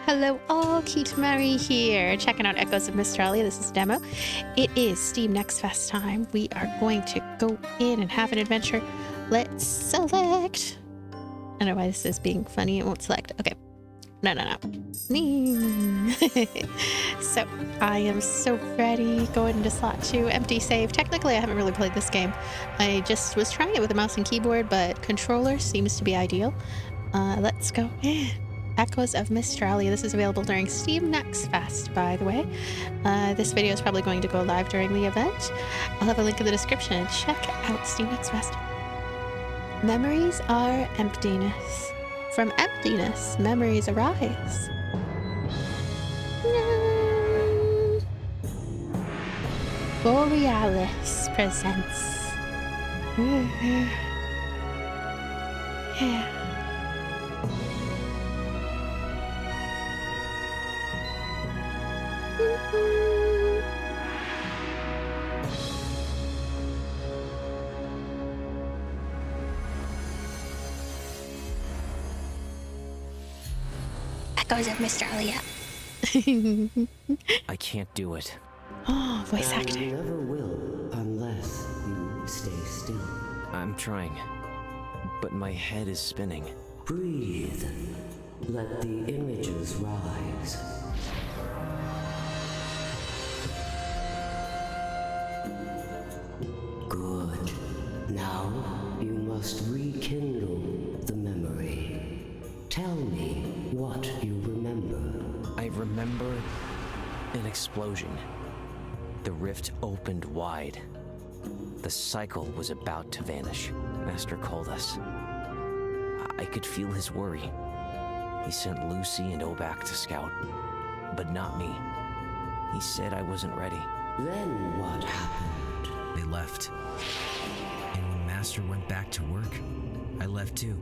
Hello all, Keith Murray here, checking out Echoes of Mystralia. This is a demo. It is Steam Next Fest time. We are going to go in and have an adventure. Let's select. I don't know why this is being funny. It won't select. Okay. No. So I am so ready. Going into slot 2, empty save. Technically, I haven't really played this game. I just was trying it with a mouse and keyboard, but controller seems to be ideal. Let's go in. Echoes of Mystralia. This is available during Steam Next Fest, by the way. This video is probably going to go live during the event. I'll have a link in the description. Check out Steam Next Fest. Memories are emptiness. From emptiness, memories arise. No. Borealis presents. Yeah. Echoes of Mystralia. I can't do it. Oh, voice acting. You never will unless you stay still. I'm trying, but my head is spinning. Breathe. Let the images rise. Good. Now you must rekindle the memory. Tell me what you remember. I remember an explosion. The rift opened wide. The cycle was about to vanish. Master called us. I could feel his worry. He sent Lucy and Obak to scout, but not me. He said I wasn't ready. Then what happened? They left. And when Master went back to work, I left too.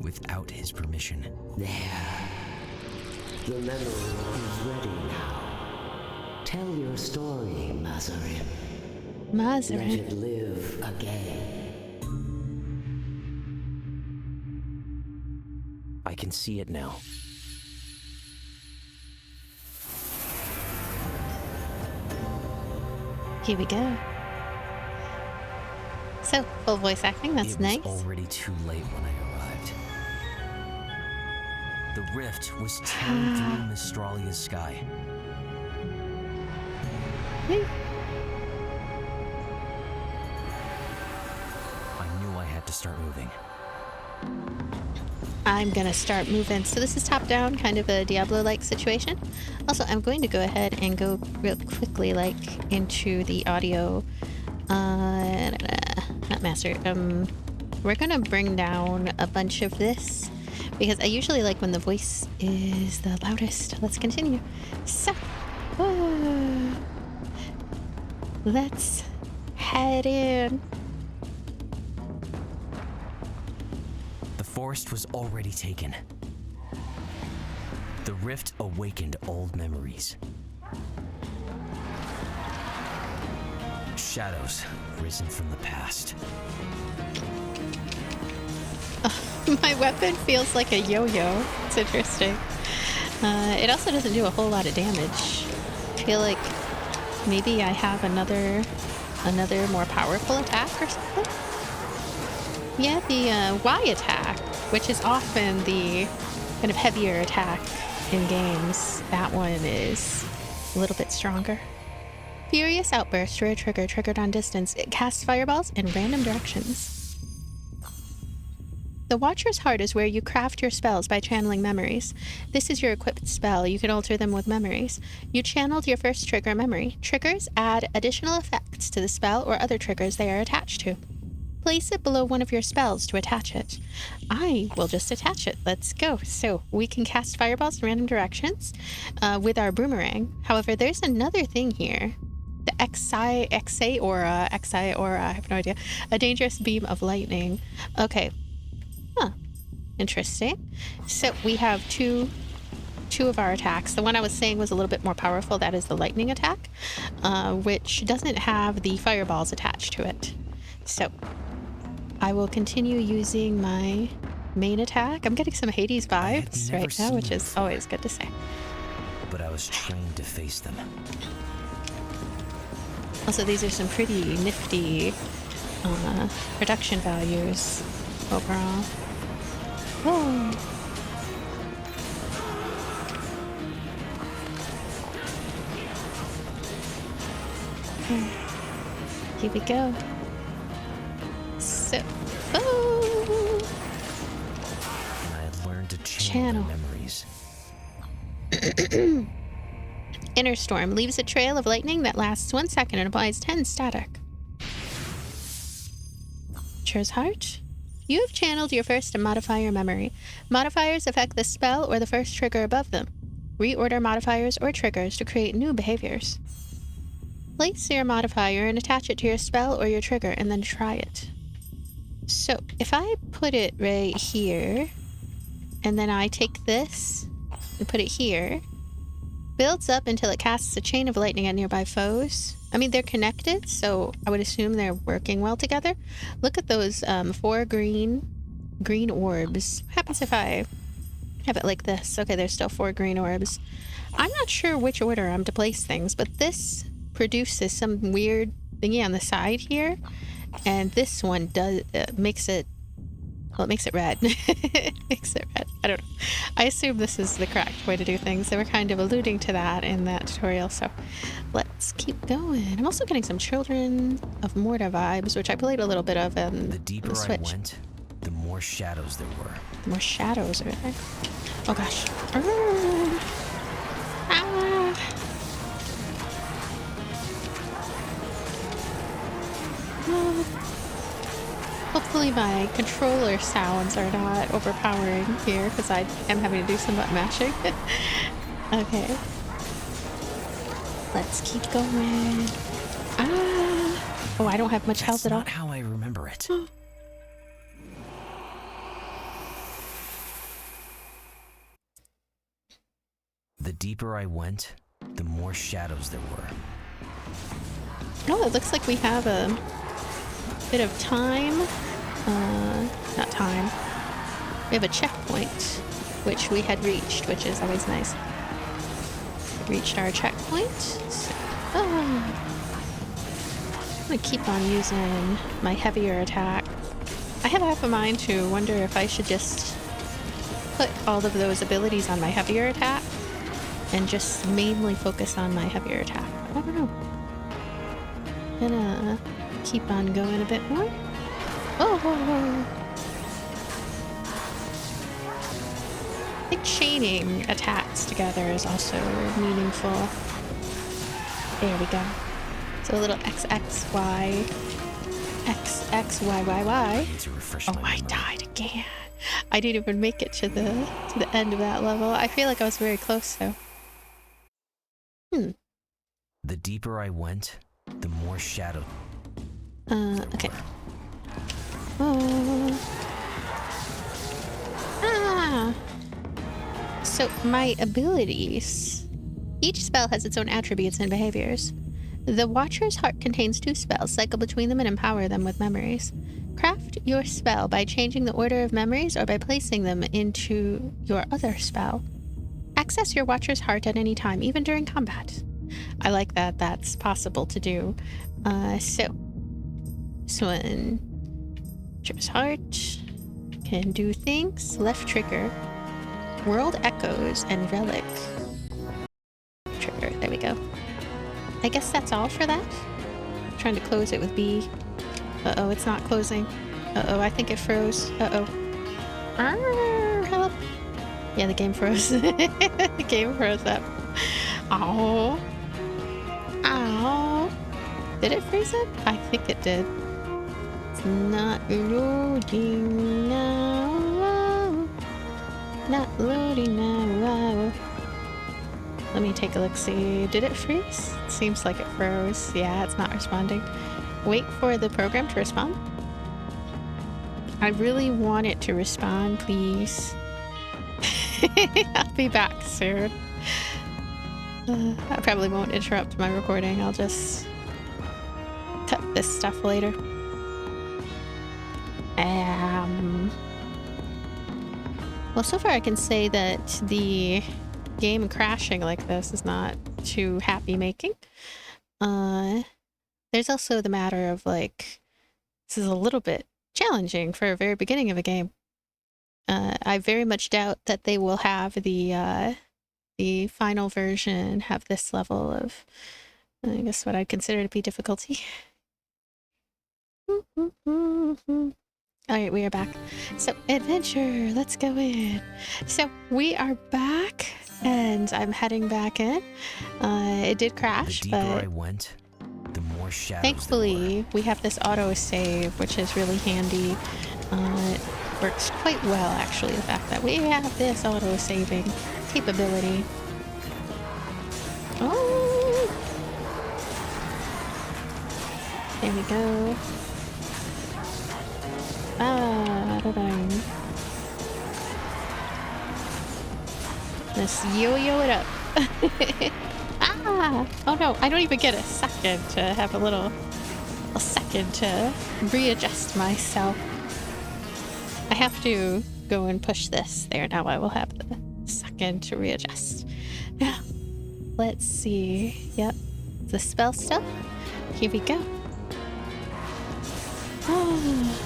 Without his permission. There. The memory is ready now. Tell your story, Mazarim. Let it live again. I can see it now. Here we go. So, full voice acting, that's nice. It was already too late when I arrived. The rift was tearing through Mystralia's sky. I knew I had to start moving. I'm gonna start moving. So this is top down, kind of a Diablo-like situation. Also, I'm going to go ahead and go real quickly, like, into the audio. Not master. We're gonna bring down a bunch of this because I usually like when the voice is the loudest. Let's continue. So, let's head in. The forest was already taken. The rift awakened old memories. Shadows risen from the past. My weapon feels like a yo-yo. It's interesting. It also doesn't do a whole lot of damage. I feel like maybe I have another more powerful attack or something. Yeah, the Y attack, which is often the kind of heavier attack in games. That one is a little bit stronger. Furious Outburst, rare trigger, triggered on distance. It casts fireballs in random directions. The Watcher's Heart is where you craft your spells by channeling memories. This is your equipped spell. You can alter them with memories. You channeled your first trigger memory. Triggers add additional effects to the spell or other triggers they are attached to. Place it below one of your spells to attach it. I will just attach it. Let's go. So we can cast fireballs in random directions with our boomerang. However, there's another thing here. The Xi aura, I have no idea. A dangerous beam of lightning. Okay. Huh. Interesting. So we have two of our attacks. The one I was saying was a little bit more powerful. That is the lightning attack, which doesn't have the fireballs attached to it. So I will continue using my main attack. I'm getting some Hades had vibes never right now, seen which them is before. always good to say. But I was trained to face them. Also, these are some pretty nifty production values overall. Oh. Here we go. So, oh. And I had learned to Channel. channel their memories. Inner Storm leaves a trail of lightning that lasts 1 second and applies 10 static. Watcher's Heart. You have channeled your first modifier memory. Modifiers affect the spell or the first trigger above them. Reorder modifiers or triggers to create new behaviors. Place your modifier and attach it to your spell or your trigger, and then try it. So, if I put it right here, and then I take this and put it here, builds up until it casts a chain of lightning at nearby foes. I mean, they're connected, so I would assume they're working well together. Look at those 4 green orbs. What happens if I have it like this? Okay, there's still 4 green orbs. I'm not sure which order I'm to place things, but this produces some weird thingy on the side here, and this one does makes it red. It makes it red. I don't know. I assume this is the correct way to do things. They were kind of alluding to that in that tutorial, so let's keep going. I'm also getting some Children of Morta vibes, which I played a little bit of in The deeper the I Switch. went, the more shadows there were. More shadows are there. Oh gosh. Ah. Hopefully my controller sounds are not overpowering here, because I am having to do some button mashing. Okay. Let's keep going. Ah! Oh, I don't have much health That's at all. not how I remember it. The deeper I went, the more shadows there were. Oh, it looks like we have a bit of time. Not time. We have a checkpoint, which we had reached, which is always nice. Reached our checkpoint. So, I'm gonna keep on using my heavier attack. I have half a mind to wonder if I should just put all of those abilities on my heavier attack and just mainly focus on my heavier attack. I don't know. Gonna keep on going a bit more. Oh, whoa, whoa. I think chaining attacks together is also meaningful. There we go. So a little XXY, XXYYY. Need to refresh Oh, my I memory. died again. I didn't even make it to the end of that level. I feel like I was very close though. The deeper I went, the more shadow. Okay. Oh. Ah. So my abilities. Each spell has its own attributes and behaviors. The Watcher's Heart contains 2 spells. Cycle between them and empower them with memories. Craft your spell by changing the order of memories or by placing them into your other spell. Access your Watcher's Heart at any time, even during combat. I like that that's possible to do. So this one, Watcher's Heart, can do things. Left trigger, World Echoes, and Relic. Trigger, there we go. I guess that's all for that. I'm trying to close it with B. Uh-oh, it's not closing. Uh-oh, I think it froze. Uh-oh. Arr, help. Yeah, the game froze. The game froze up. Ow. Ow. Did it freeze up? I think it did. It's not loading now. Not loading now. Let me take a look, see. Did it freeze? Seems like it froze. Yeah, it's not responding. Wait for the program to respond. I really want it to respond, please. I'll be back soon. I probably won't interrupt my recording. I'll just cut this stuff later. Well, so far I can say that the game crashing like this is not too happy making. There's also the matter of like, this is a little bit challenging for a very beginning of a game. I very much doubt that they will have the final version have this level of, I guess, what I'd consider to be difficulty. All right, we are back. So, adventure, let's go in. So, we are back, and I'm heading back in. It did crash, The deeper but I went, the more shadows thankfully, we have this auto-save, which is really handy. It works quite well, actually, the fact that we have this auto-saving capability. Oh! There we go. Ah, da-dang. Let's yo-yo it up. Ah! Oh no, I don't even get a second to have a second to readjust myself. I have to go and push this. There, now I will have the second to readjust. Now, let's see. Yep, the spell stuff. Here we go. Oh.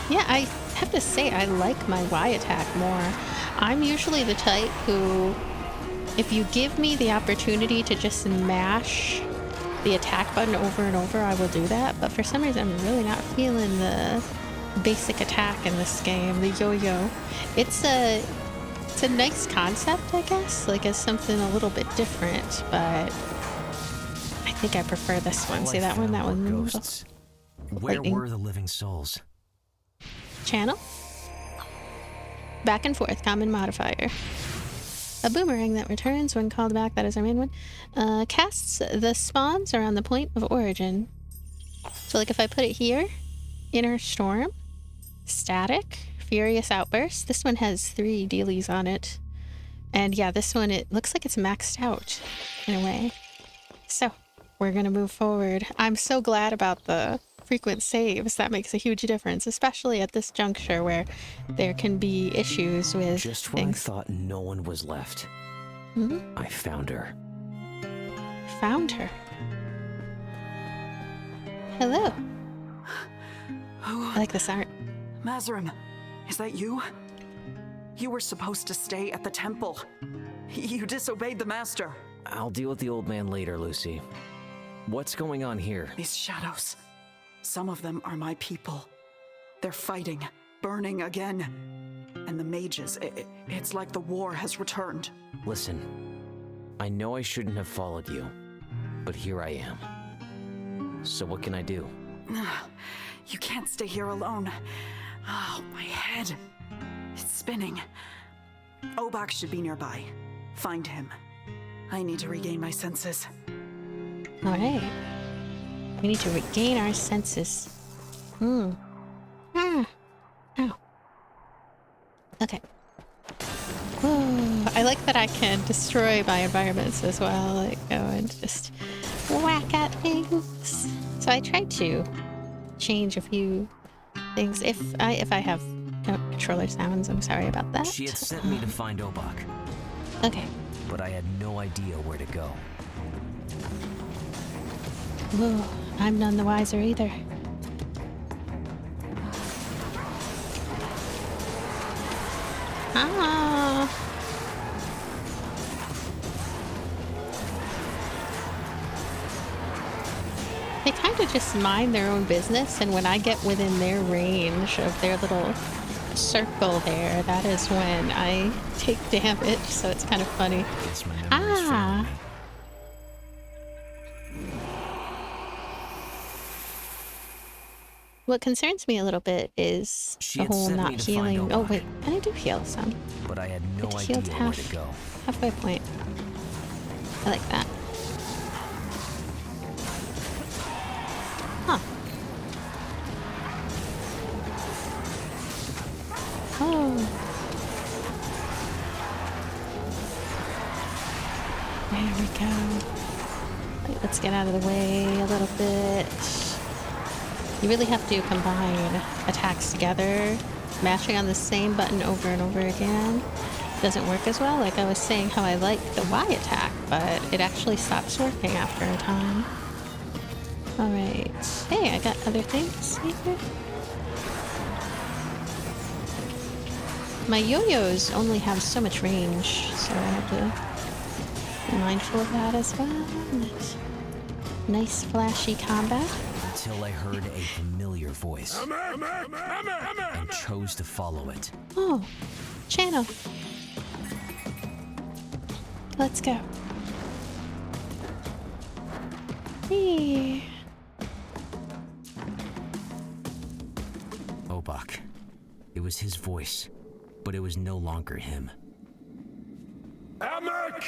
Yeah, I have to say I like my Y attack more. I'm usually the type who, if you give me the opportunity to just mash the attack button over and over, I will do that. But for some reason, I'm really not feeling the basic attack in this game, the yo-yo. It's a nice concept, I guess. Like, it's something a little bit different, but I think I prefer this one. All See I that one? found That were one. Ghosts. Where Lightning. were the living souls? Channel. Back and forth, common modifier. A boomerang that returns when called back, that is our main one. Casts the spawns around the point of origin. So like if I put it here, Inner Storm, Static, Furious Outburst. This one has 3 dealies on it. And yeah, this one, it looks like it's maxed out in a way. So we're gonna move forward. I'm so glad about the frequent saves. That makes a huge difference, especially at this juncture where there can be issues with Just when things. I thought no one was left, I found her. Found her. Hello. I like this art. Mazarim, is that you? You were supposed to stay at the temple. You disobeyed the master. I'll deal with the old man later, Lucy. What's going on here? These shadows, some of them are my people. They're fighting, burning again. And the mages, it's like the war has returned. Listen, I know I shouldn't have followed you, but here I am. So what can I do? You can't stay here alone. Oh, my head. It's spinning. Obak should be nearby. Find him. I need to regain my senses. All right. We need to regain our senses. Ah. Ow. Okay. Whoa. I like that I can destroy my environments as well. Like go and just whack at things. So I tried to change a few things. If I have controller sounds, I'm sorry about that. She had sent me to find Obak, Okay. but I had no idea where to go. Whoa. I'm none the wiser either. Ah. They kind of just mind their own business, and when I get within their range of their little circle there, that is when I take damage, so it's kind of funny. Guess my memory's failing me. What concerns me a little bit is She the had whole sent me not to find healing. Oh Obak. wait, and I do heal some. But I had no It idea healed where to go. halfway point. I like that. Huh. Oh. There we go. Right, let's get out of the way a little bit. You really have to combine attacks together mashing on the same button over and over again doesn't work as well. Like I was saying how I like the Y attack, but it actually stops working after a time. Alright. Hey, I got other things here. My yo-yos only have so much range, so I have to be mindful of that as well. Nice flashy combat. Until I heard a familiar voice and chose to follow it. Oh, channel. Let's go. Hey. Obak. It was his voice, but it was no longer him. Amek!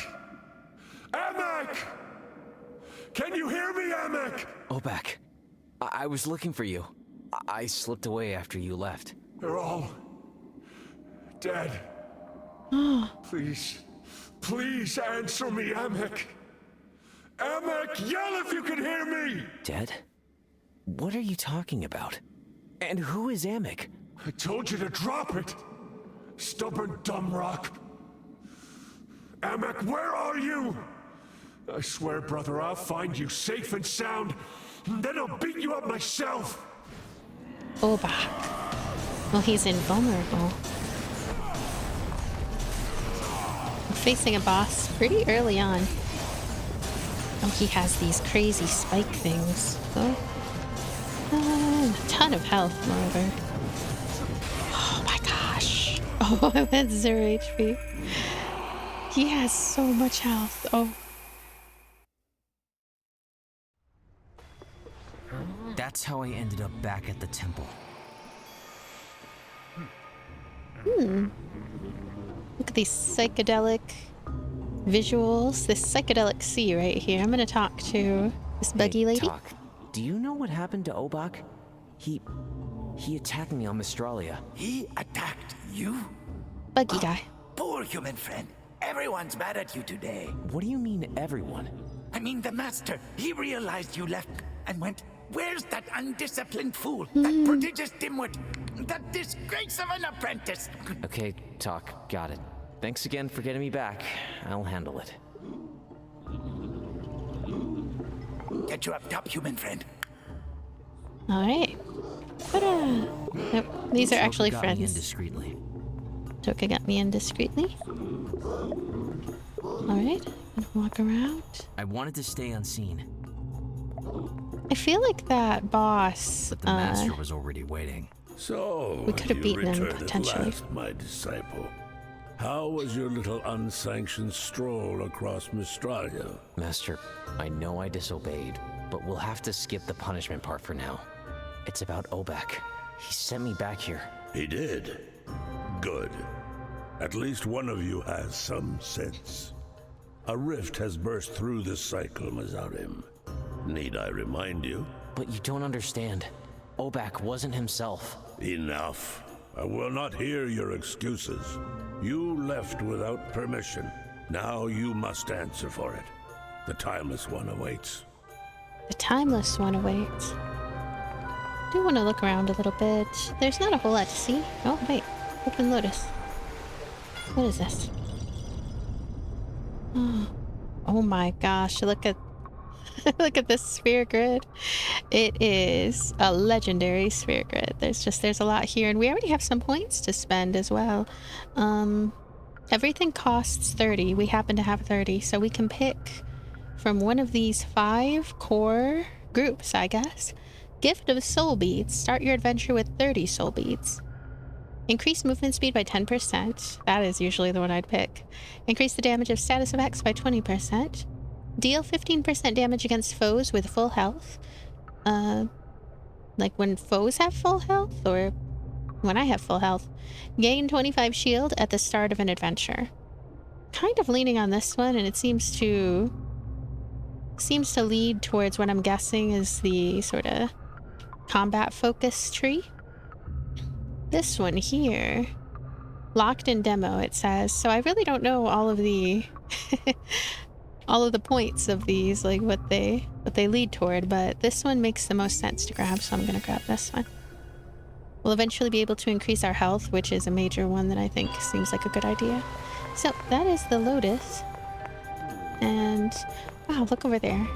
Amek! Can you hear me, Amek? Obak, I was looking for you. I slipped away after you left. They're all dead. Please, please answer me, Amek. Amek, yell if you can hear me! Dead? What are you talking about? And who is Amek? I told you to drop it. Stubborn dumb rock. Amek, where are you? I swear, brother, I'll find you safe and sound, and then I'll beat you up myself. Obak. Well, he's invulnerable. I'm facing a boss pretty early on. Oh, he has these crazy spike things. Oh. A ton of health, moreover. Oh my gosh. Oh, I'm at 0 HP. He has so much health. Oh. That's how I ended up back at the temple. Look at these psychedelic visuals. This psychedelic sea right here. I'm gonna talk to this buggy lady. Talk. Do you know what happened to Obak? He attacked me on Mystralia. He attacked you? Buggy guy. Poor human friend. Everyone's mad at you today. What do you mean, everyone? I mean, the master. He realized you left and went, where's that undisciplined fool? That prodigious dimwit? That disgrace of an apprentice? Okay, Talk. Got it. Thanks again for getting me back. I'll handle it. Get you up top, human friend. Alright. Nope. These are actually Got me friends. indiscreetly. Toka got me in discreetly. Alright. Gonna walk around. I wanted to stay unseen, I feel like that boss, but the master was already waiting. So, we could have you beaten him, returned at potentially. last, my disciple. How was your little unsanctioned stroll across Mystralia? Master, I know I disobeyed, but we'll have to skip the punishment part for now. It's about Obak. He sent me back here. He did. Good. At least one of you has some sense. A rift has burst through this cycle, Mazarim. Need I remind you? But you don't understand. Obak wasn't himself. Enough. I will not hear your excuses. You left without permission. Now you must answer for it. The Timeless One awaits. The Timeless One awaits. Do want to look around a little bit. There's not a whole lot to see. Oh, wait. Open Lotus. What is this? Oh my gosh. Look at look at this sphere grid. It is a legendary sphere grid. There's a lot here, and we already have some points to spend as well. Everything costs 30. We happen to have 30, so we can pick from one of these 5 core groups, I guess. Gift of Soul Beads. Start your adventure with 30 Soul Beads. Increase movement speed by 10%. That is usually the one I'd pick. Increase the damage of status of X by 20%. Deal 15% damage against foes with full health. Like when foes have full health, or when I have full health. Gain 25 shield at the start of an adventure. Kind of leaning on this one, and it seems to lead towards what I'm guessing is the sort of combat focus tree. This one here, locked in demo, it says. So I really don't know all of the all of the points of these, like what they lead toward, but this one makes the most sense to grab, so I'm gonna grab this one. We'll eventually be able to increase our health, which is a major one that I think seems like a good idea. So that is the Lotus. And wow, look over there.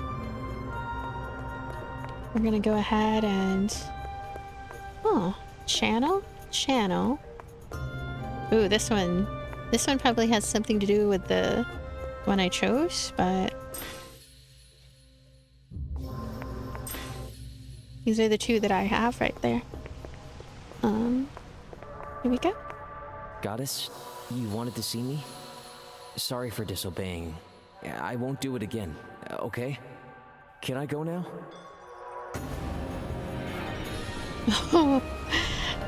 We're gonna go ahead and... Oh, channel? Channel. Ooh, this one. This one probably has something to do with the one I chose, but... These are the two that I have right there. Here we go. Goddess, you wanted to see me? Sorry for disobeying. I won't do it again, okay? Can I go now?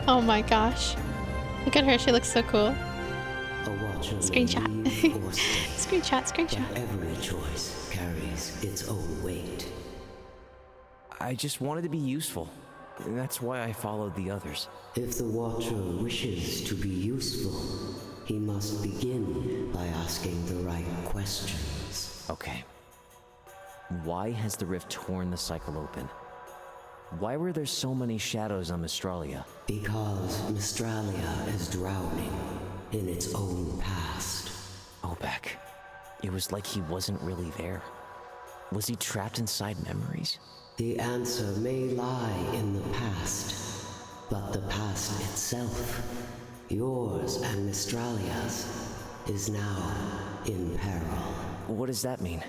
Oh my gosh. Look at her, she looks so cool. A watcher may Screenshot. leave or stay, Screenshot. but every choice carries its own weight. I just wanted to be useful. And that's why I followed the others. If the watcher wishes to be useful, he must begin by asking the right questions. Okay. Why has the rift torn the cycle open? Why were there so many shadows on Mystralia? Because Mystralia is drowning in its own past. Obak. It was like he wasn't really there. Was he trapped inside memories? The answer may lie in the past, but the past itself, yours and Mystralia's, is now in peril. What does that mean?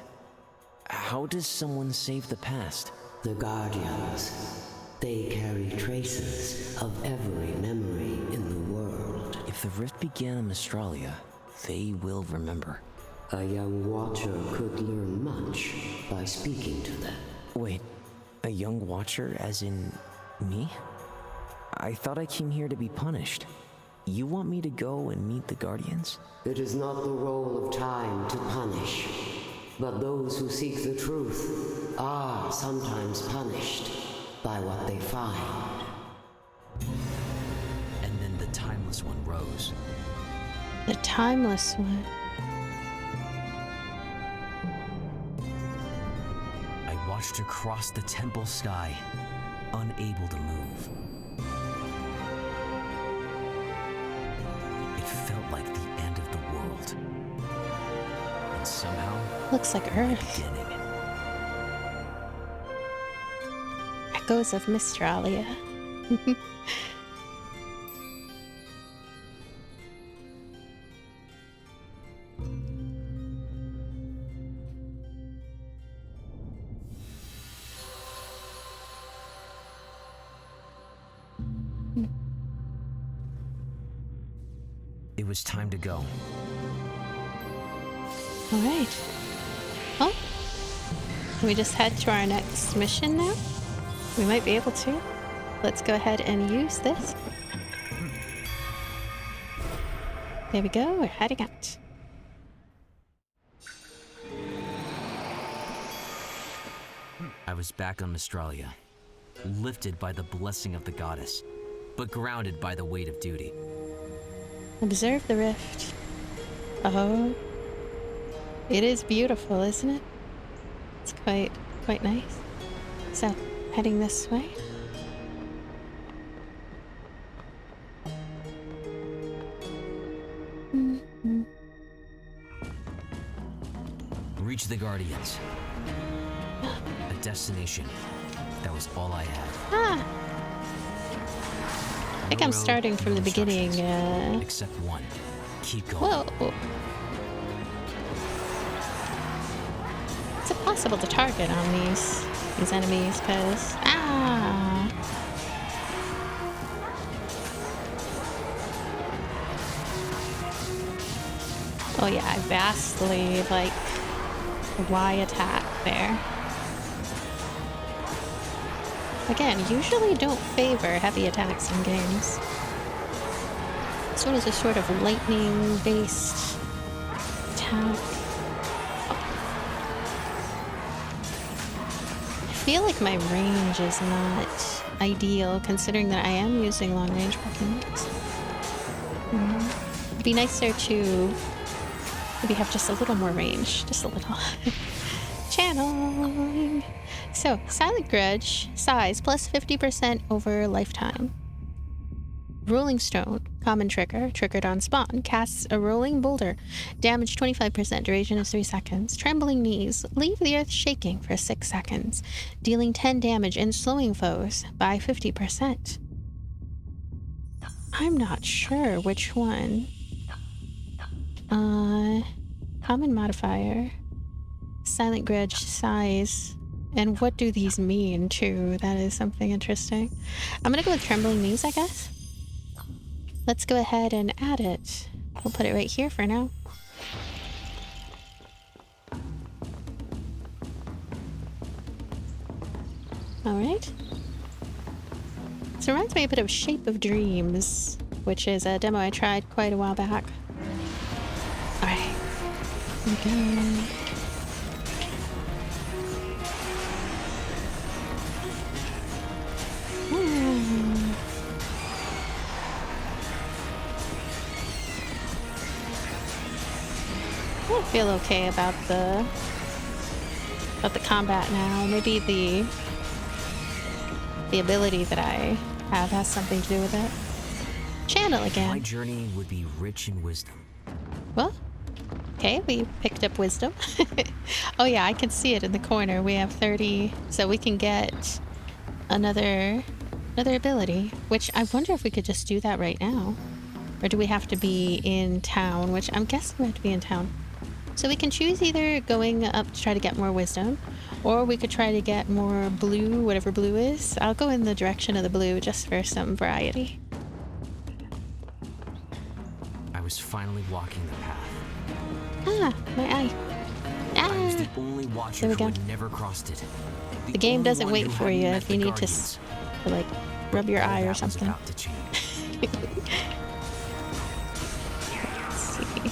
How does someone save the past? The Guardians, they carry traces of every memory in the world. If the rift began in Mystralia, they will remember. A young watcher could learn much by speaking to them. Wait, a young watcher as in me? I thought I came here to be punished. You want me to go and meet the Guardians? It is not the role of time to punish, but those who seek the truth are sometimes punished by what they find. And then the Timeless One rose. The Timeless One. I watched her cross the temple sky, unable to move. It felt like the end of the world. And somehow, Looks like Earth. beginning. Echoes of Mystralia. It was time to go. All right. Well, can we just head to our next mission now? We might be able to. Let's go ahead and use this. There we go, we're heading out. I was back on Mystralia, lifted by the blessing of the goddess, but grounded by the weight of duty. Observe the rift. Oh, it is beautiful, isn't it? It's quite nice. So, heading this way. Reach the Guardians. A destination. That was all I had. Ah! I think I'm starting from the beginning. Except one. Keep going. Whoa! Is it possible to target on these enemies? Cause oh yeah, I vastly like Y attack there. Again, usually don't favor heavy attacks in games. This one is a sort of lightning-based attack. I feel like my range is not ideal, considering that I am using long-range weapons. It'd be nicer to maybe have just a little more range, just a little. Channeling. So, Silent Grudge, size plus 50% over lifetime. Rolling Stone, common trigger, triggered on spawn, casts a rolling boulder, damage 25%, duration is 3 seconds. Trembling Knees, leave the earth shaking for 6 seconds, dealing 10 damage and slowing foes by 50%. I'm not sure which one. Common modifier, Silent Grudge, size, and what do these mean too? That is something interesting. I'm gonna go with Trembling Knees, I guess. Let's go ahead and add it. We'll put it right here for now. Alright. This reminds me a bit of Shape of Dreams, which is a demo I tried quite a while back. Alright. Here we go. I feel okay about the combat now. Maybe the ability that I have has something to do with it. Channel again. My journey would be rich in wisdom. Well, okay, we picked up wisdom. Oh yeah, I can see it in the corner. We have 30, so we can get another ability, which I wonder if we could just do that right now. Or do we have to be in town, which I'm guessing we have to be in town. So we can choose either going up to try to get more wisdom, or we could try to get more blue, whatever blue is. I'll go in the direction of the blue just for some variety. I was finally walking the path. Ah, my eye. I was the Ah! only There watcher we who go. had never crossed it. The game only doesn't one wait who for hadn't you met if the you need Guardians. to like rub your All eye or that was something. about to change. Let's see.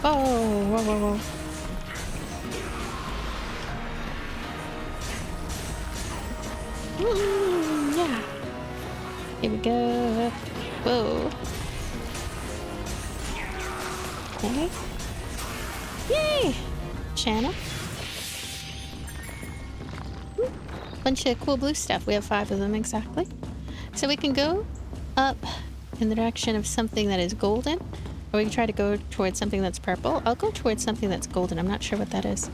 Oh, whoa, whoa, whoa. Yeah. Here we go. Whoa. Okay. Yay! Channel. Bunch of cool blue stuff. We have 5 of them exactly. So we can go up in the direction of something that is golden, or we can try to go towards something that's purple. I'll go towards something that's golden. I'm not sure what that is.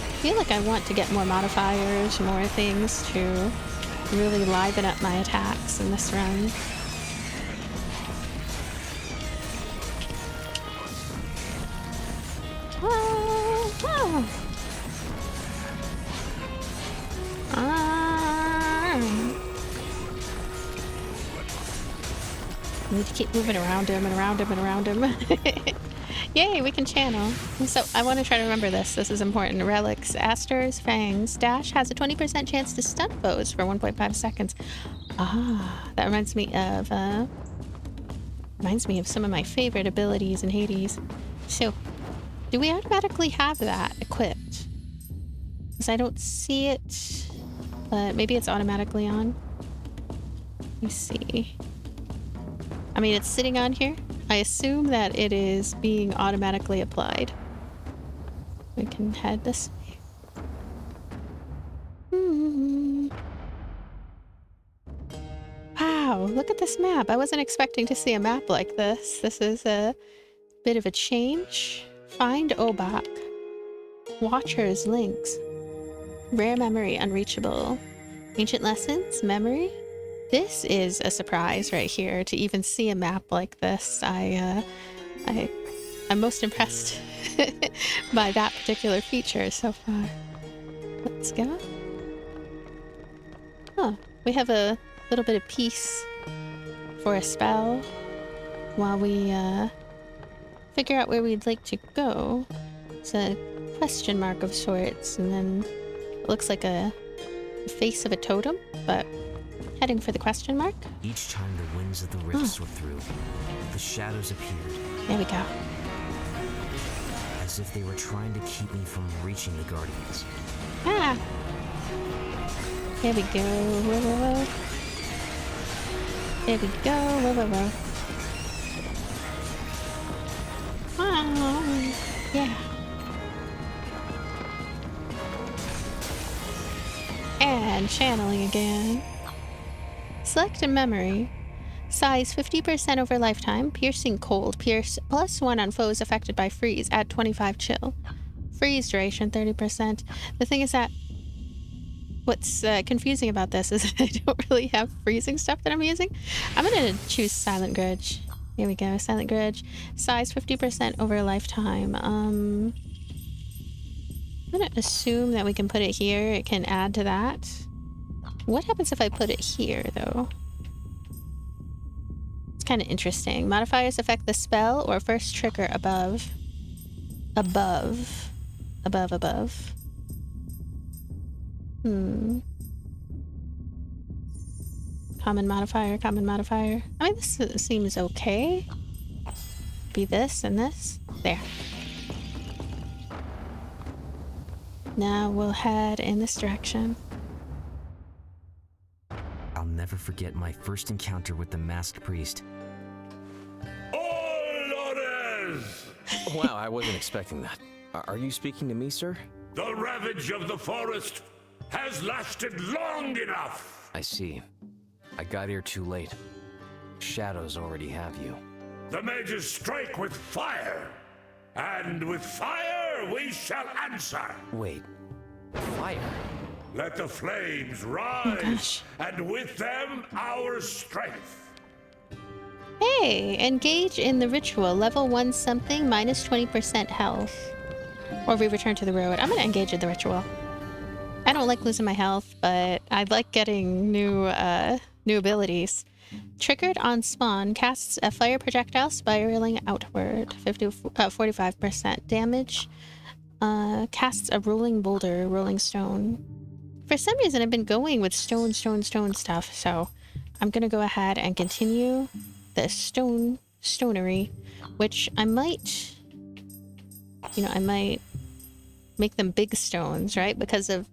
I feel like I want to get more modifiers, more things to really liven up my attacks in this run. Oh, oh. I need to keep moving around him and around him and around him. Yay, we can channel. So I want to try to remember this. This is important. Relics, Astor's Fangs. Dash has a 20% chance to stun foes for 1.5 seconds. Ah, that reminds me of some of my favorite abilities in Hades. So, do we automatically have that equipped? Because I don't see it, but maybe it's automatically on. Let me see. I mean, it's sitting on here. I assume that it is being automatically applied. We can head this way. Wow, look at this map. I wasn't expecting to see a map like this. This is a bit of a change. Find Obak. Watchers, links. Rare memory, unreachable. Ancient lessons, memory. This is a surprise right here to even see a map like this. I'm most impressed by that particular feature so far. Let's go. Oh, we have a little bit of peace for a spell while we figure out where we'd like to go. It's a question mark of sorts, and then it looks like a face of a totem, but heading for the question mark. Each time the winds of the rift swept through, the shadows appeared. There we go. As if they were trying to keep me from reaching the Guardians. Ah! There we go. Whoa, whoa, whoa. There we go. Whoa, whoa, whoa. Oh, yeah. and channeling again. Select a memory. Size 50% over lifetime. Piercing cold. Pierce +1 on foes affected by freeze. Add 25 chill. Freeze duration 30%. The thing is that what's confusing about this is I don't really have freezing stuff that I'm using. I'm gonna choose Silent Grudge. Here we go, Silent Grudge. Size 50% over lifetime. I'm gonna assume that we can put it here. It can add to that. What happens if I put it here, though? It's kind of interesting. Modifiers affect the spell or first trigger above. Above. Common modifier. I mean, this seems okay. Be this and this. There. Now we'll head in this direction. I'll never forget my first encounter with the masked priest. All orders! Wow, I wasn't expecting that. Are you speaking to me, sir? The ravage of the forest has lasted long enough. I see. I got here too late. Shadows already have you. The mages strike with fire, and with fire we shall answer. Wait. Fire? Let the flames rise, and with them our strength. Hey, engage in the ritual. Level 1 something, minus 20% health. Or we return to the road. I'm gonna engage in the ritual. I don't like losing my health, but I like getting new abilities. Triggered on spawn, casts a fire projectile spiraling outward. 45% damage. Casts a rolling boulder, rolling stone. For some reason, I've been going with stone stuff, so I'm gonna go ahead and continue the stonery, which I might, you know, I might make them big stones, right? Because of,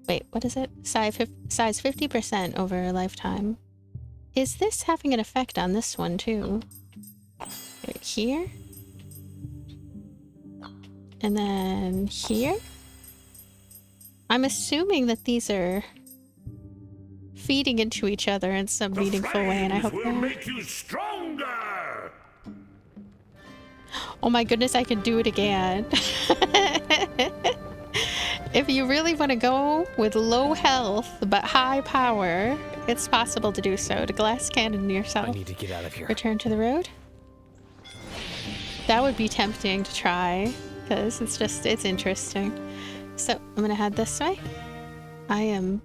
wait, what is it? Size 50% over a lifetime. Is this having an effect on this one too? Right here? And then here? I'm assuming that these are feeding into each other in some meaningful way, and I hope will that make you stronger. Oh my goodness, I can do it again. If you really want to go with low health but high power, it's possible to do so. To glass cannon yourself. I need to get out of here. Return to the road. That would be tempting to try, because it's interesting. So I'm gonna head this way. I am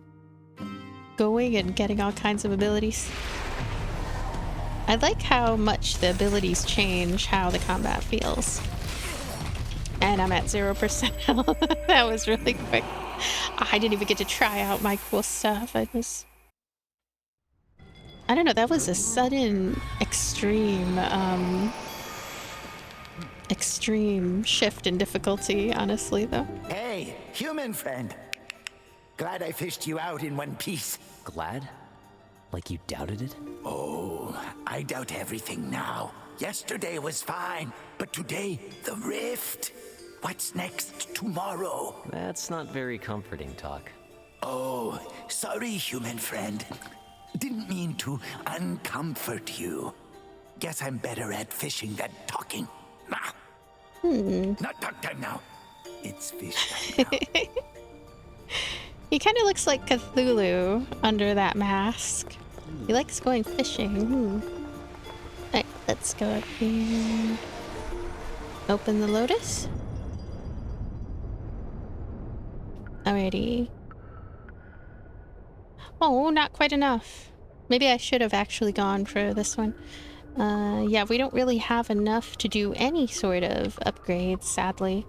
going and getting all kinds of abilities. I like how much the abilities change how the combat feels. And I'm at 0% health. That was really quick. I didn't even get to try out my cool stuff. I don't know, that was a sudden extreme shift in difficulty, honestly, though. Hey, human friend. Glad I fished you out in one piece. Glad? Like you doubted it? Oh, I doubt everything now. Yesterday was fine, but today, the rift. What's next tomorrow? That's not very comforting talk. Oh, sorry, human friend. Didn't mean to uncomfort you. Guess I'm better at fishing than talking. Nah. Not talk time now. It's fish time now. He kind of looks like Cthulhu under that mask. He likes going fishing. Alright, let's go up here. Open the lotus. Alrighty. Oh, not quite enough. Maybe I should have actually gone for this one. Yeah, we don't really have enough to do any sort of upgrades, sadly.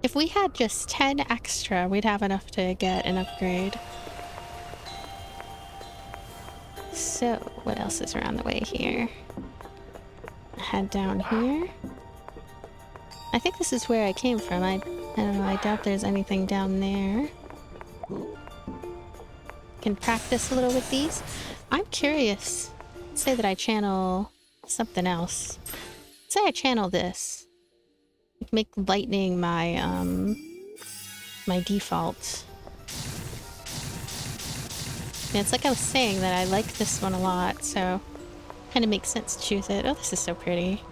If we had just 10 extra, we'd have enough to get an upgrade. So, what else is around the way here? Head down here. I think this is where I came from. I don't know, I doubt there's anything down there. Can practice a little with these. I'm curious. Let's say that I channel something else. Let's say I channel this. Make lightning my my default. And it's like I was saying that I like this one a lot, so kind of makes sense to choose it. Oh, this is so pretty.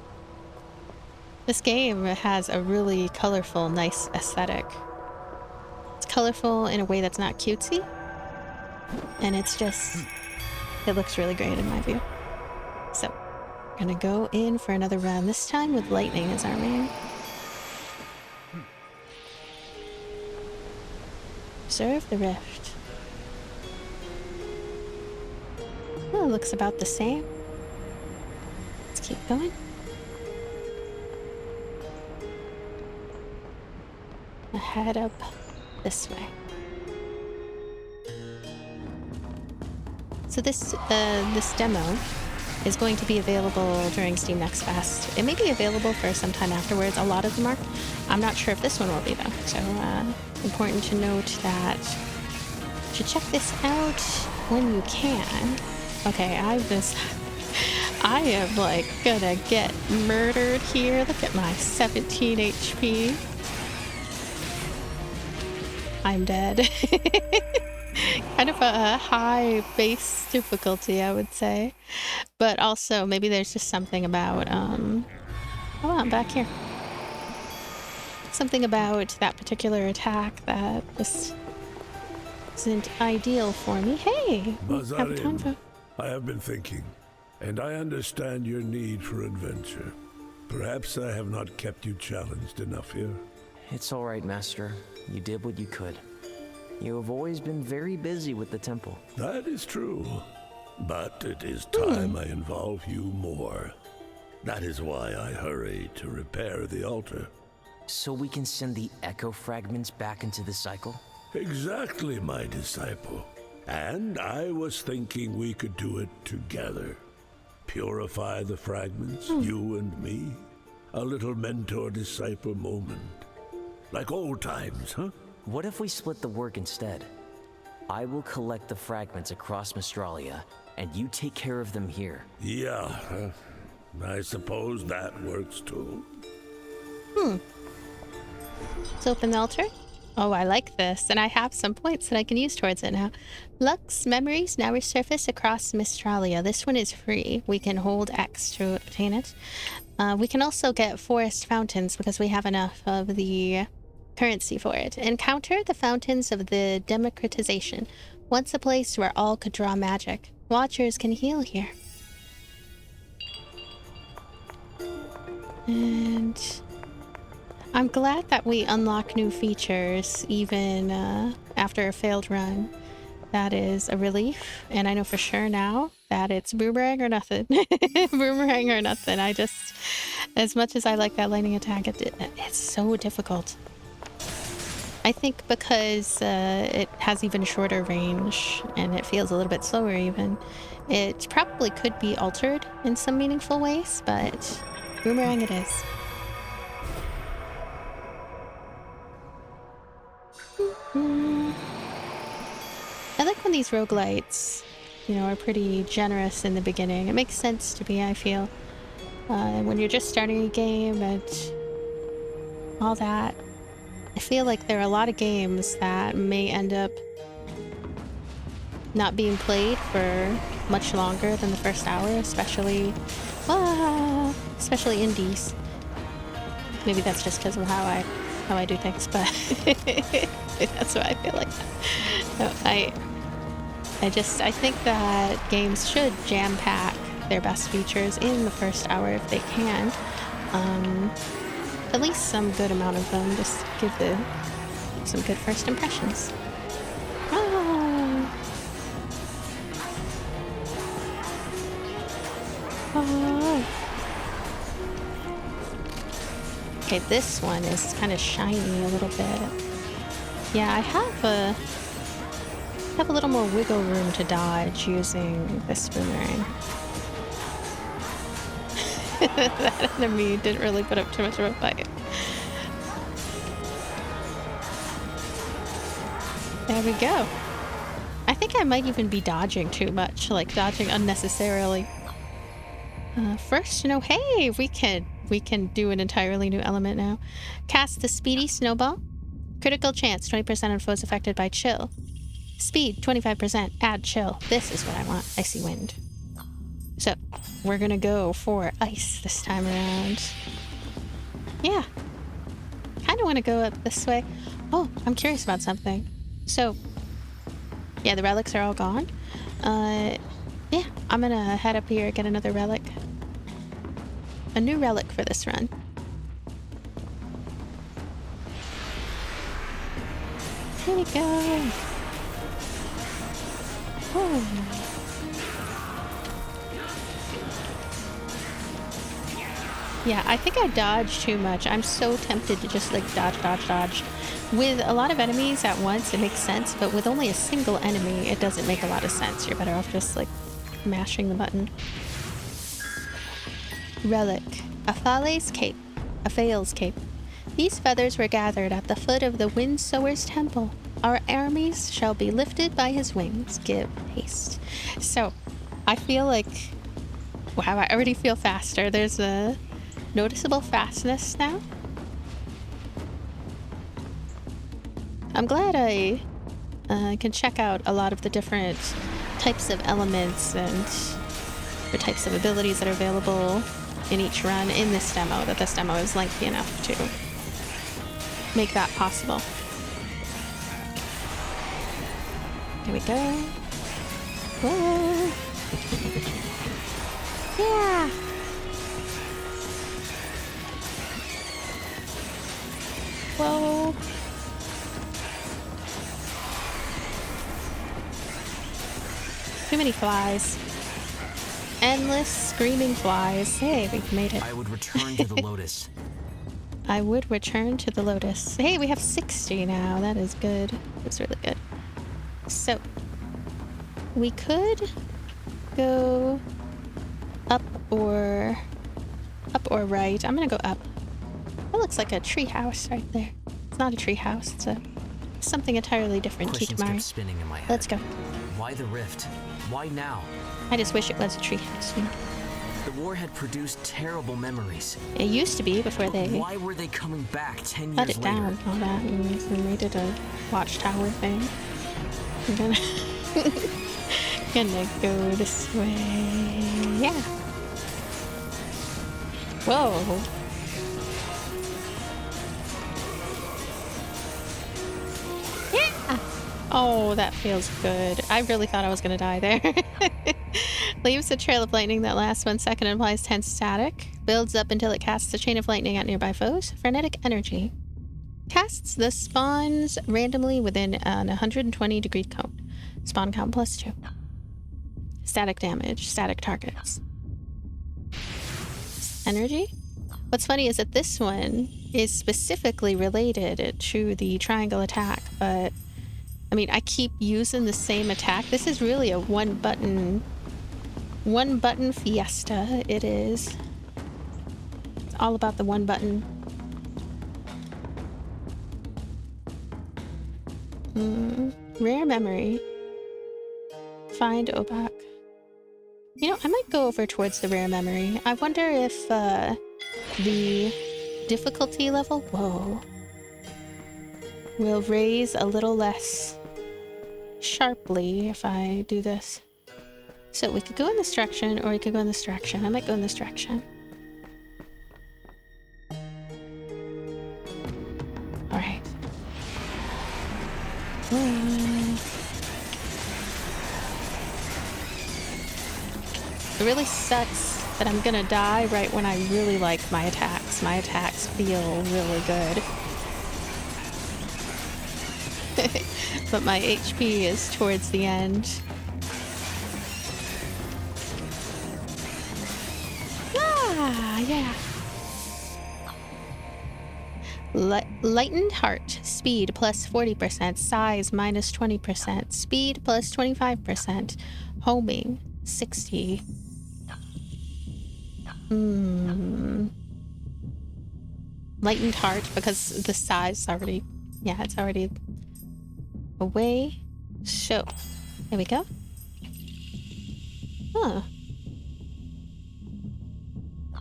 This game has a really colorful, nice aesthetic. It's colorful in a way that's not cutesy. And it's just, it looks really great in my view. So, we're gonna go in for another run, this time with lightning as our main. Observe the rift. Oh, it looks about the same. Let's keep going. Head up this way. So this demo is going to be available during Steam Next Fest. It may be available for some time afterwards. A lot of them are. I'm not sure if this one will be though. So important to note that you should check this out when you can. Okay, I am like gonna get murdered here. Look at my 17 HP. I'm dead. Kind of a high base difficulty, I would say. But also, maybe there's just something about, oh, I'm back here. Something about that particular attack that just isn't ideal for me. Hey! Mazarim, I have been thinking, and I understand your need for adventure. Perhaps I have not kept you challenged enough here. It's all right, Master. You did what you could. You have always been very busy with the temple. That is true. But it is time I involve you more. That is why I hurried to repair the altar. So we can send the echo fragments back into the cycle? Exactly, my disciple. And I was thinking we could do it together. Purify the fragments, you and me. A little mentor-disciple moment. Like old times, huh? What if we split the work instead? I will collect the fragments across Mystralia, and you take care of them here. Yeah, I suppose that works too. Let's open the altar. Oh, I like this, and I have some points that I can use towards it now. Lux memories now resurface across Mystralia. This one is free. We can hold X to obtain it. We can also get forest fountains because we have enough of the currency for it. Encounter the fountains of the democratization. Once a place where all could draw magic. Watchers can heal here. And I'm glad that we unlock new features even after a failed run. That is a relief. And I know for sure now that it's boomerang or nothing. Boomerang or nothing. I just, as much as I like that lightning attack, it's so difficult. I think because it has even shorter range and it feels a little bit slower even, it probably could be altered in some meaningful ways, but boomerang it is. I like when these roguelites, you know, are pretty generous in the beginning. It makes sense to me, I feel. When you're just starting a game and all that. I feel like there are a lot of games that may end up not being played for much longer than the first hour, especially indies. Maybe that's just because of how I do things, but that's what I feel like. No, I think that games should jam-pack their best features in the first hour if they can. At least some good amount of them, just give some good first impressions. Okay, this one is kind of shiny a little bit. Yeah, I have a little more wiggle room to dodge using this boomerang. That enemy didn't really put up too much of a fight. There we go. I think I might even be dodging too much, like dodging unnecessarily. First, you know, hey, we can do an entirely new element now. Cast the Speedy Snowball. Critical chance, 20% on foes affected by chill. Speed, 25%. Add chill. This is what I want. Icy wind. So, we're gonna go for ice this time around. Yeah. Kinda wanna go up this way. Oh, I'm curious about something. So, yeah, the relics are all gone. Yeah, I'm gonna head up here, get another relic. A new relic for this run. Here we go. Oh. Yeah, I think I dodged too much. I'm so tempted to just like dodge. With a lot of enemies at once, it makes sense, but with only a single enemy, it doesn't make a lot of sense. You're better off just like mashing the button. Relic. A Fale's cape. A Fail's cape. These feathers were gathered at the foot of the Windsower's temple. Our armies shall be lifted by his wings. Give haste. So, I feel like... Wow, I already feel faster. There's a noticeable fastness now. I'm glad I can check out a lot of the different types of elements and or types of abilities that are available in each run in this demo, that this demo is lengthy enough to make that possible. Here we go. Whoa. Yeah. Whoa. Too many flies. Endless screaming flies. Hey, we've made it. I would return to the Lotus. I would return to the Lotus. Hey, we have 60 now. That is good. That's really good. So, we could go up or right. I'm gonna go up. That looks like a tree house right there. It's not a tree house. It's something entirely different. Questions kept spinning in my head. Let's go. Why the rift? Why now? I just wish it was a tree house. You know? The war had produced terrible memories. It used to be before they Why were they coming back 10 cut years it later? down. All that and made it a watchtower thing. I'm gonna go this way. Yeah. Whoa. Yeah. Oh, that feels good. I really thought I was gonna die there. Leaves a trail of lightning that lasts 1 second and applies 10 static. Builds up until it casts a chain of lightning at nearby foes. Frenetic energy. Casts the spawns randomly within an 120 degree cone. Spawn count +2. Static damage. Static targets. Energy? What's funny is that this one is specifically related to the triangle attack, but I mean, I keep using the same attack. This is really a one button fiesta. It is. It's all about the one button. Rare memory. Find Obak. You know, I might go over towards the rare memory. I wonder if the difficulty level, whoa, will raise a little less sharply if I do this. So we could go in this direction, or we could go in this direction. I might go in this direction. Alright. It really sucks that I'm gonna die right when I really like my attacks. My attacks feel really good. But my HP is towards the end. Ah, yeah. Lightened heart. Speed plus 40%. Size minus 20%. Speed plus 25%. Homing 60. Lightened heart because the size is already, yeah, it's already away. So, there we go. Huh.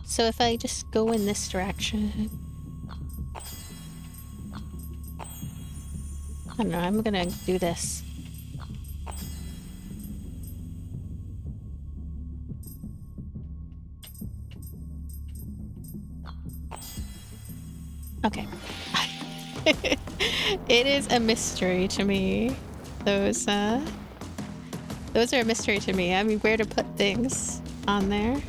So if I just go in this direction, I don't know, I'm gonna do this. Okay. It is a mystery to me. Those are a mystery to me. I mean, where to put things on there.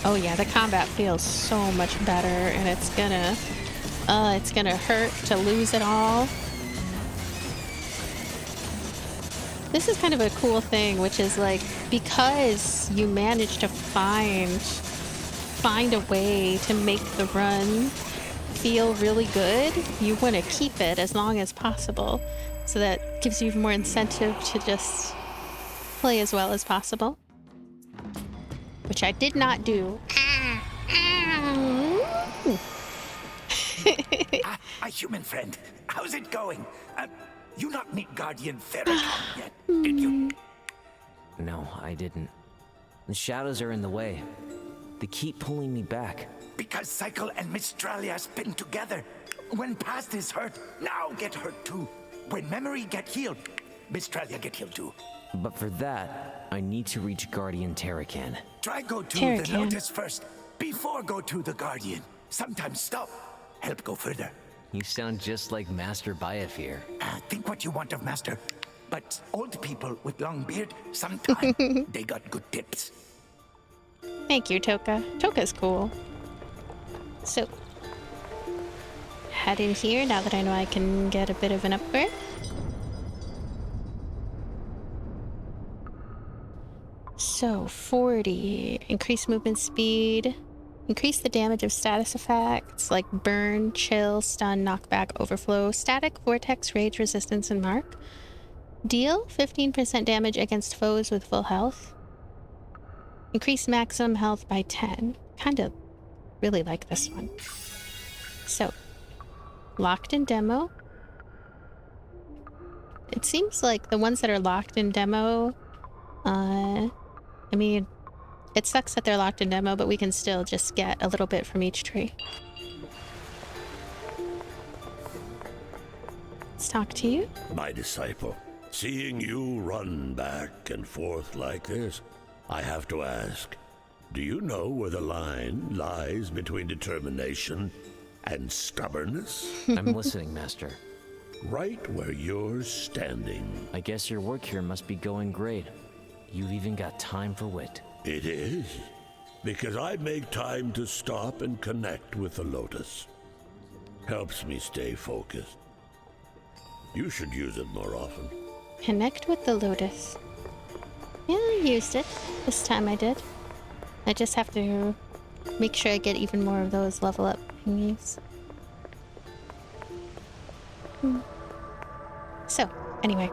Oh yeah, the combat feels so much better, and it's gonna hurt to lose it all. This is kind of a cool thing, which is like, because you manage to find a way to make the run feel really good, you want to keep it as long as possible. So that gives you even more incentive to just play as well as possible. Which I did not do. My human friend, how's it going? You not meet Guardian Ferricon yet, did you? No, I didn't. The shadows are in the way. They keep pulling me back. Because Cycle and Mystralia spin together. When past is hurt, now get hurt too. When memory get healed, Mystralia get healed too. But for that, I need to reach Guardian Terracan. Try go to Terracan. the Lotus first, before go to the Guardian. Sometimes stop, help go further. You sound just like Master Biafear. Think what you want of Master. But old people with long beard, sometimes they got good tips. Thank you, Toka. Toka's cool. So, head in here now that I know I can get a bit of an upgrade. So, 40. Increase movement speed. Increase the damage of status effects like burn, chill, stun, knockback, overflow, static, vortex, rage, resistance, and mark. Deal 15% damage against foes with full health. Increase maximum health by 10. Kind of really like this one. So, locked in demo. It seems like the ones that are locked in demo, I mean, it sucks that they're locked in demo, but we can still just get a little bit from each tree. Let's talk to you. My disciple, seeing you run back and forth like this, I have to ask, do you know where the line lies between determination and stubbornness? I'm listening, Master. Right where you're standing. I guess your work here must be going great. You've even got time for wit. It is, because I make time to stop and connect with the Lotus. Helps me stay focused. You should use it more often. Connect with the Lotus. Yeah, I used it. This time I did. I just have to make sure I get even more of those level up thingies. So, anyway,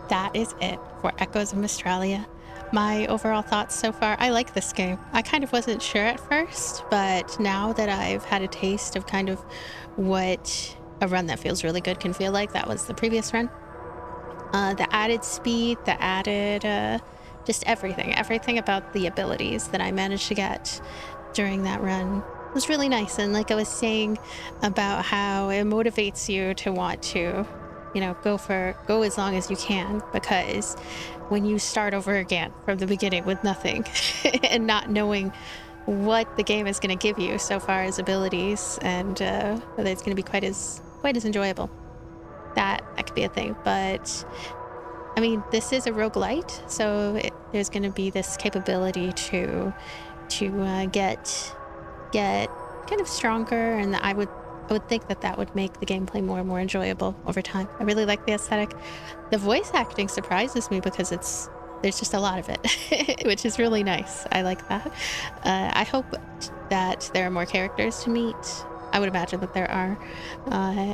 that is it for Echoes of Mystralia. My overall thoughts so far, I like this game. I kind of wasn't sure at first, but now that I've had a taste of kind of what a run that feels really good can feel like, that was the previous run. The added speed, the added, just everything about the abilities that I managed to get during that run was really nice. And like I was saying about how it motivates you to want to, you know, go as long as you can, because when you start over again from the beginning with nothing and not knowing what the game is going to give you so far as abilities and whether it's going to be quite as enjoyable, that could be a thing. But I mean, this is a roguelite, so there's going to be this capability to get kind of stronger, and I would think that would make the gameplay more and more enjoyable over time. I really like the aesthetic. The voice acting surprises me because there's just a lot of it, which is really nice. I like that. I hope that there are more characters to meet. I would imagine that there are.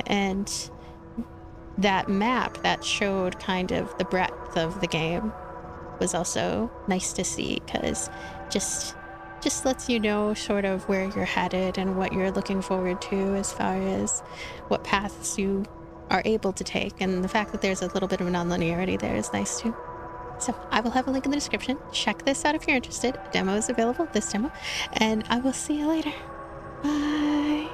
And that map that showed kind of the breadth of the game was also nice to see, because just lets you know sort of where you're headed and what you're looking forward to as far as what paths you are able to take. And the fact that there's a little bit of a there is nice too. So I will have a link in the description. Check this out if you're interested. Demo is available, this demo. And I will see you later. Bye.